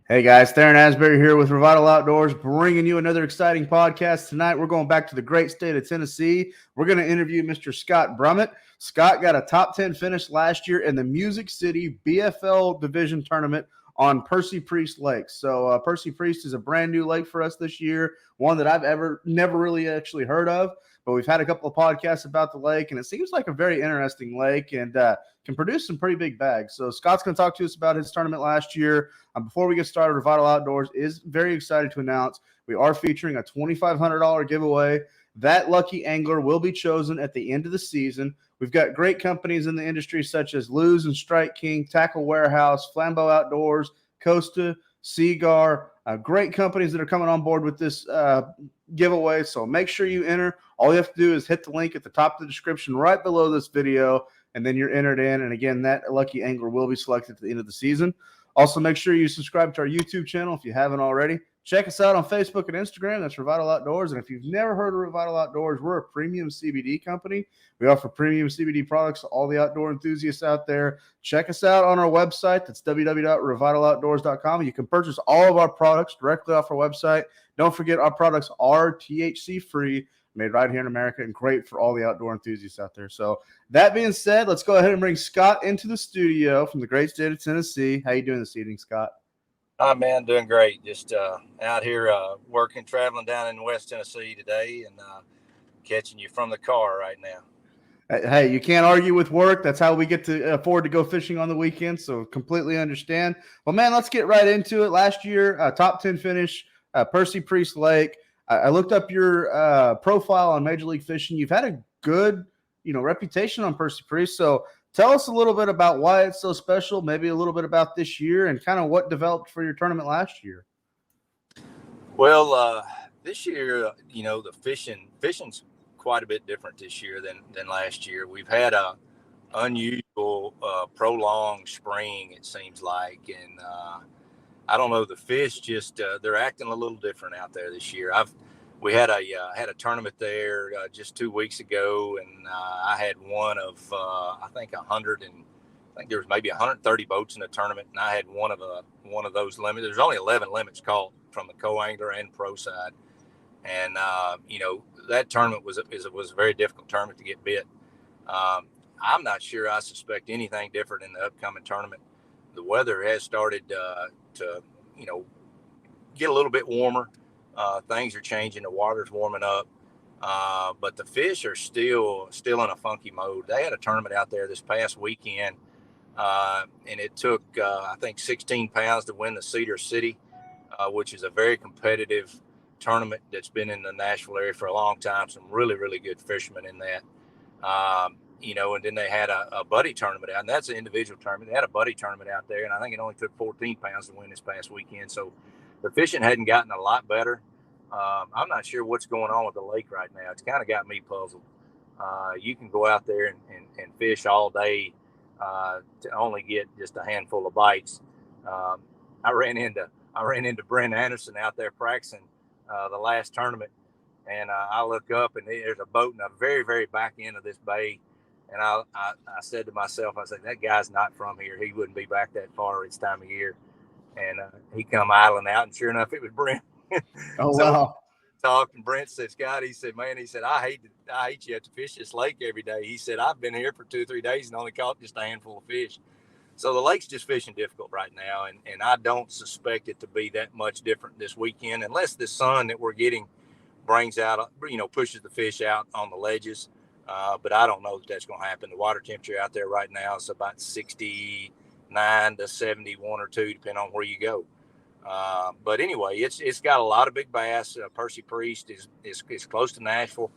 Hey guys, Theron Asbury here with Revital Outdoors, bringing you another exciting podcast. Tonight, we're going back to the great state of Tennessee. We're going to interview Mr. Scott Brummett. Scott got a top 10 finish last year in the Music City BFL Division Tournament on Percy Priest Lake. So Percy Priest is a brand new lake for us this year, one that I've never really actually heard of. But we've had a couple of podcasts about the lake, and it seems like a very interesting lake and can produce some pretty big bags. So Scott's going to talk to us about his tournament last year. Before we get started, Revital Outdoors is very excited to announce we are featuring a $2,500 giveaway. That lucky angler will be chosen at the end of the season. We've got great companies in the industry such as Lew's and Strike King, Tackle Warehouse, Flambeau Outdoors, Costa, Seagar, great companies that are coming on board with this giveaway. So make sure you enter. All you have to do is hit the link at the top of the description right below this video, and then you're entered in. And again, that lucky angler will be selected at the end of the season. Also, make sure you subscribe to our YouTube channel if you haven't already. Check us out on Facebook and Instagram. That's Revital Outdoors. And if you've never heard of Revital Outdoors, we're a premium CBD company. We offer premium CBD products to all the outdoor enthusiasts out there. Check us out on our website. That's www.revitaloutdoors.com. You can purchase all of our products directly off our website. Don't forget, our products are THC-free, made right here in America, and great for all the outdoor enthusiasts out there. So that being said, let's go ahead and bring Scott into the studio from the great state of Tennessee. How you doing this evening, Scott? Hi, man. Doing great. Just out here working, traveling down in West Tennessee today, and catching you from the car right now. Hey, you can't argue with work. That's how we get to afford to go fishing on the weekend, so completely understand. Well, man, let's get right into it. Last year, top 10 finish, Percy Priest Lake. I looked up your profile on Major League Fishing. You've had a good, reputation on Percy Priest. So tell us a little bit about why it's so special, maybe a little bit about this year, and kind of what developed for your tournament last year. Well, this year, the fishing's quite a bit different this year than last year. We've had a unusual, prolonged spring, it seems like, and I don't know. The fish just they're acting a little different out there this year. We had a tournament there just 2 weeks ago, and I had one of I think there was maybe 130 boats in the tournament, and I had one of those limits. There's only 11 limits caught from the co-angler and pro side, and that tournament was a very difficult tournament to get bit. I'm not sure. I suspect anything different in the upcoming tournament. The weather has started to get a little bit warmer. Things are changing. The water's warming up, but the fish are still in a funky mode. They had a tournament out there this past weekend, and it took I think 16 pounds to win the Cedar City, which is a very competitive tournament that's been in the Nashville area for a long time. Some really, really good fishermen in that. And then they had a buddy tournament out, and that's an individual tournament. They had a buddy tournament out there, and I think it only took 14 pounds to win this past weekend. So the fishing hadn't gotten a lot better. I'm not sure what's going on with the lake right now. It's kind of got me puzzled. You can go out there and fish all day to only get just a handful of bites. I ran into Brent Anderson out there practicing the last tournament, and I look up, and there's a boat in the very, very back end of this bay. And I said to myself, I said, that guy's not from here. He wouldn't be back that far this time of year. And he come idling out, and sure enough, it was Brent. Oh, so wow. Talked, and Brent said, Scott, he said, man, I hate you have to fish this lake every day. He said, I've been here for 2 or 3 days and only caught just a handful of fish. So the lake's just fishing difficult right now, and I don't suspect it to be that much different this weekend, unless the sun that we're getting brings out, pushes the fish out on the ledges. But I don't know that that's going to happen. The water temperature out there right now is about 69 to 71 or 2, depending on where you go. But anyway, it's got a lot of big bass. Percy Priest is close to Nashville,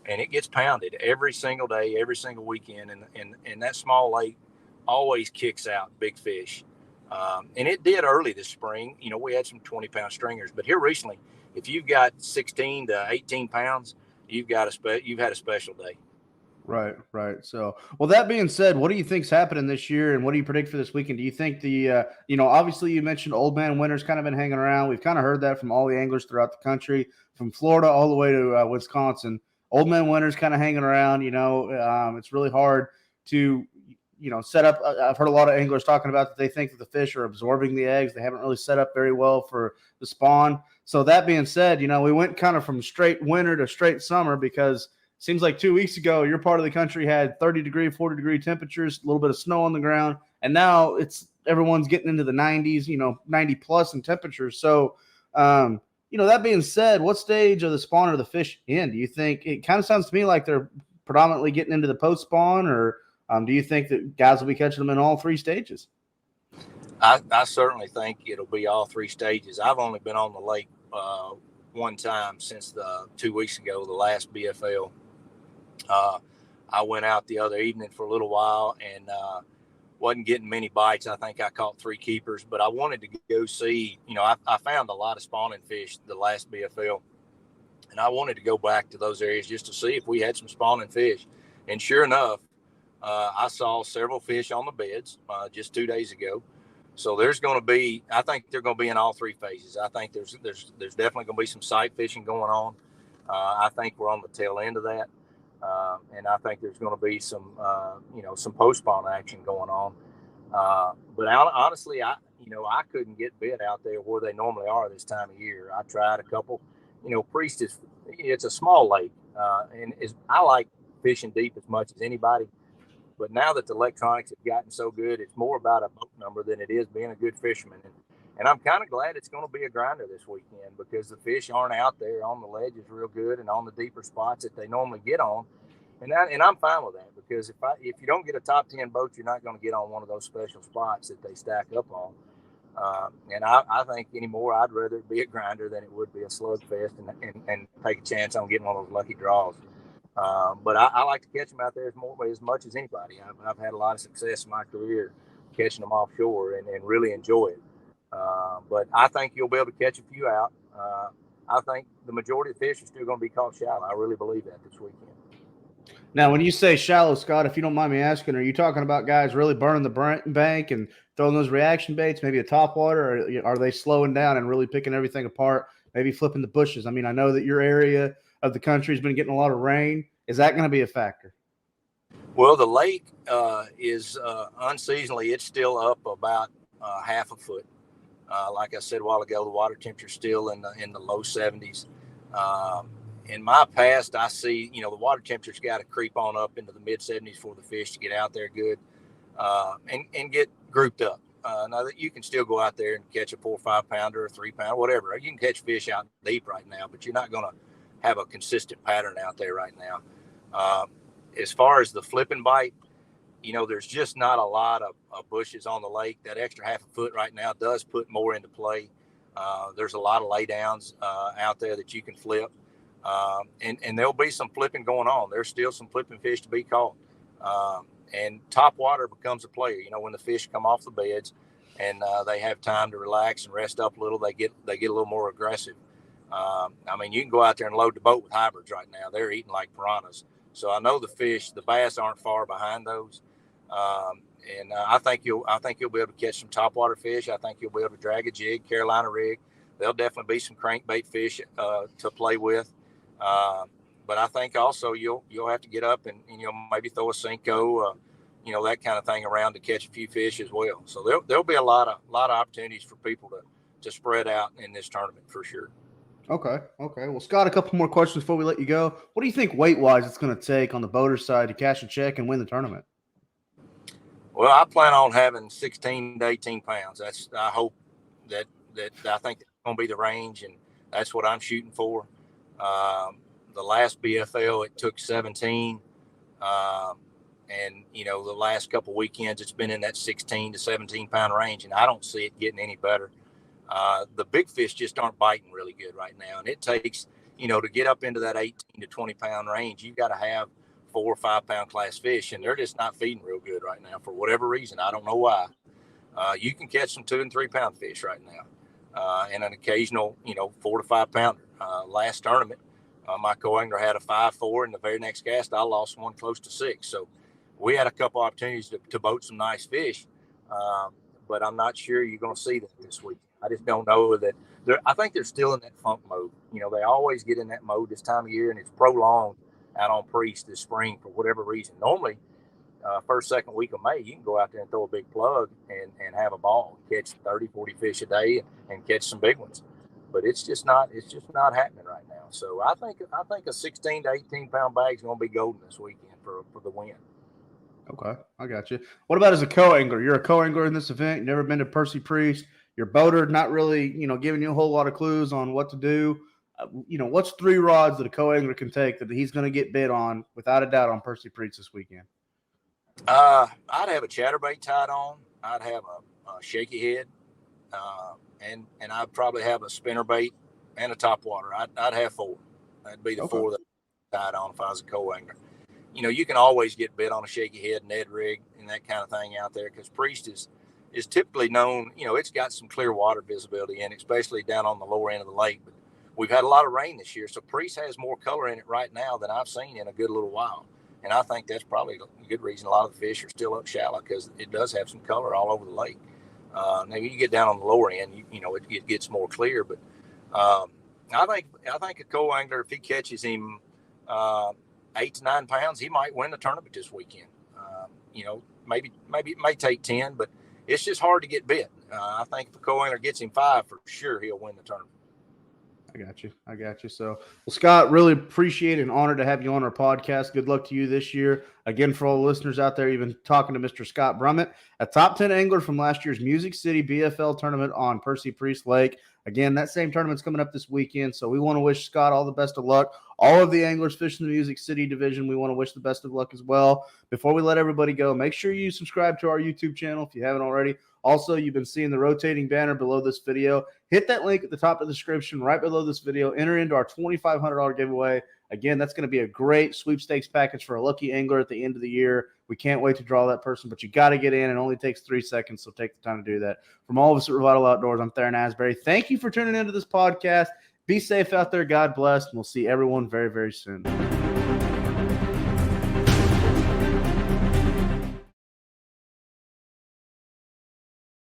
and it gets pounded every single day, every single weekend. And that small lake always kicks out big fish. And it did early this spring. We had some 20-pound stringers, but here recently, if you've got 16 to 18 pounds, you've had a special day. Right. So, well, that being said, what do you think's happening this year, and what do you predict for this weekend? Do you think obviously you mentioned Old Man Winter's kind of been hanging around. We've kind of heard that from all the anglers throughout the country, from Florida all the way to Wisconsin. Old Man Winter's kind of hanging around. It's really hard to set up. I've heard a lot of anglers talking about that they think that the fish are absorbing the eggs. They haven't really set up very well for the spawn. So that being said, we went kind of from straight winter to straight summer because it seems like 2 weeks ago, your part of the country had 30-degree, 40-degree temperatures, a little bit of snow on the ground. And now everyone's getting into the 90s, 90 plus in temperatures. So, that being said, what stage of the spawn are the fish in? Do you think it kind of sounds to me like they're predominantly getting into the post spawn, or do you think that guys will be catching them in all three stages? I certainly think it'll be all three stages. I've only been on the lake one time since 2 weeks ago, the last BFL. I went out the other evening for a little while and wasn't getting many bites. I think I caught 3 keepers, but I wanted to go see, I found a lot of spawning fish the last BFL, and I wanted to go back to those areas just to see if we had some spawning fish. And sure enough, I saw several fish on the beds just 2 days ago. So there's going to be, I think they're going to be in all three phases. I think there's definitely going to be some sight fishing going on. I think we're on the tail end of that. And I think there's going to be some post spawn action going on. But honestly, I couldn't get bit out there where they normally are this time of year. I tried a couple. Priest it's a small lake, and I like fishing deep as much as anybody. But now that the electronics have gotten so good, it's more about a boat number than it is being a good fisherman. And I'm kind of glad it's going to be a grinder this weekend because the fish aren't out there on the ledges real good and on the deeper spots that they normally get on. And I'm fine with that because if you don't get a top 10 boat, you're not going to get on one of those special spots that they stack up on. And I think anymore, I'd rather it be a grinder than it would be a slugfest and take a chance on getting one of those lucky draws. But I like to catch them out there as much as anybody. I've had a lot of success in my career catching them offshore and really enjoy it. But I think you'll be able to catch a few out. I think the majority of the fish are still going to be caught shallow. I really believe that this weekend. Now, when you say shallow, Scott, if you don't mind me asking, are you talking about guys really burning the bank and throwing those reaction baits, maybe a topwater, or are they slowing down and really picking everything apart, maybe flipping the bushes? I mean, I know that your area of the country has been getting a lot of rain. Is that going to be a factor? Well, the lake is unseasonally, it's still up about half a foot. Like I said a while ago, the water temperature is still in the low 70s. In my past, I see, the water temperature's got to creep on up into the mid 70s for the fish to get out there good and get grouped up. Now that you can still go out there and catch a 4 or 5 pounder or 3 pounder, whatever. You can catch fish out deep right now, but you're not going to have a consistent pattern out there right now. As far as the flipping bite, there's just not a lot of bushes on the lake. That extra half a foot right now does put more into play. There's a lot of laydowns out there that you can flip. And there'll be some flipping going on. There's still some flipping fish to be caught. And top water becomes a player. When the fish come off the beds and they have time to relax and rest up a little, they get a little more aggressive. You can go out there and load the boat with hybrids right now. They're eating like piranhas. So I know the bass aren't far behind those. And I think you'll be able to catch some topwater fish. I think you'll be able to drag a jig, Carolina rig. There'll definitely be some crankbait fish to play with. But I think also you'll have to get up and maybe throw a Cinco, that kind of thing around to catch a few fish as well. So there'll be a lot of opportunities for people to spread out in this tournament for sure. Okay. Well, Scott, a couple more questions before we let you go. What do you think weight-wise it's going to take on the boater side to cash a check and win the tournament? Well, I plan on having 16 to 18 pounds. I hope that I think that's going to be the range, and that's what I'm shooting for. The last BFL, it took 17. And, the last couple of weekends, it's been in that 16 to 17 pound range, and I don't see it getting any better. The big fish just aren't biting really good right now. And it takes, to get up into that 18 to 20 pound range, you've got to have 4 or 5 pound class fish. And they're just not feeding real good right now for whatever reason. I don't know why. You can catch some 2 and 3 pound fish right now. And an occasional, 4 to 5 pounder. Last tournament, my co-angler had a 5.4. And the very next cast, I lost one close to 6. So we had a couple opportunities to boat some nice fish. But I'm not sure you're going to see that this week. I just don't know that. I think they're still in that funk mode. They always get in that mode this time of year, and it's prolonged out on Priest this spring for whatever reason. Normally, first, second week of May, you can go out there and throw a big plug and have a ball, catch 30, 40 fish a day and catch some big ones. But it's just not happening right now. So I think a 16 to 18 pound bag is going to be golden this weekend for the win. Okay, I got you. What about as a co-angler? You're a co-angler in this event. You've never been to Percy Priest. Your boater, not really, giving you a whole lot of clues on what to do. What's 3 rods that a co-angler can take that he's going to get bit on, without a doubt, on Percy Priest this weekend? I'd have a chatterbait tied on. I'd have a shaky head, and I'd probably have a spinnerbait and a topwater. I'd have 4. That'd be the 4 that I'd tied on if I was a co-angler. You can always get bit on a shaky head, Ned rig, and that kind of thing out there, because Priest is typically known. It's got some clear water visibility in it, especially down on the lower end of the lake. But we've had a lot of rain this year, so Priest has more color in it right now than I've seen in a good little while. And I think that's probably a good reason a lot of the fish are still up shallow, because it does have some color all over the lake. Now you get down on the lower end, it gets more clear. But I think a co-angler, if he catches him 8 to 9 pounds, he might win the tournament this weekend. Maybe it may take 10, but it's just hard to get bit. I think if a co-angler gets him 5, for sure he'll win the tournament. I got you. So, well, Scott, really appreciate and honored to have you on our podcast. Good luck to you this year. Again, for all the listeners out there, you've been talking to Mr. Scott Brummett, a top 10 angler from last year's Music City BFL tournament on Percy Priest Lake. Again, that same tournament's coming up this weekend, so we want to wish Scott all the best of luck. All of the anglers fishing the Music City division, we want to wish the best of luck as well. Before we let everybody go, make sure you subscribe to our YouTube channel if you haven't already. Also, you've been seeing the rotating banner below this video. Hit that link at the top of the description right below this video. Enter into our $2,500 giveaway. Again, that's going to be a great sweepstakes package for a lucky angler at the end of the year. We can't wait to draw that person, but you got to get in. It only takes 3 seconds, so take the time to do that. From all of us at Revital Outdoors, I'm Theron Asbury. Thank you for tuning into this podcast. Be safe out there. God bless, and we'll see everyone very, very soon.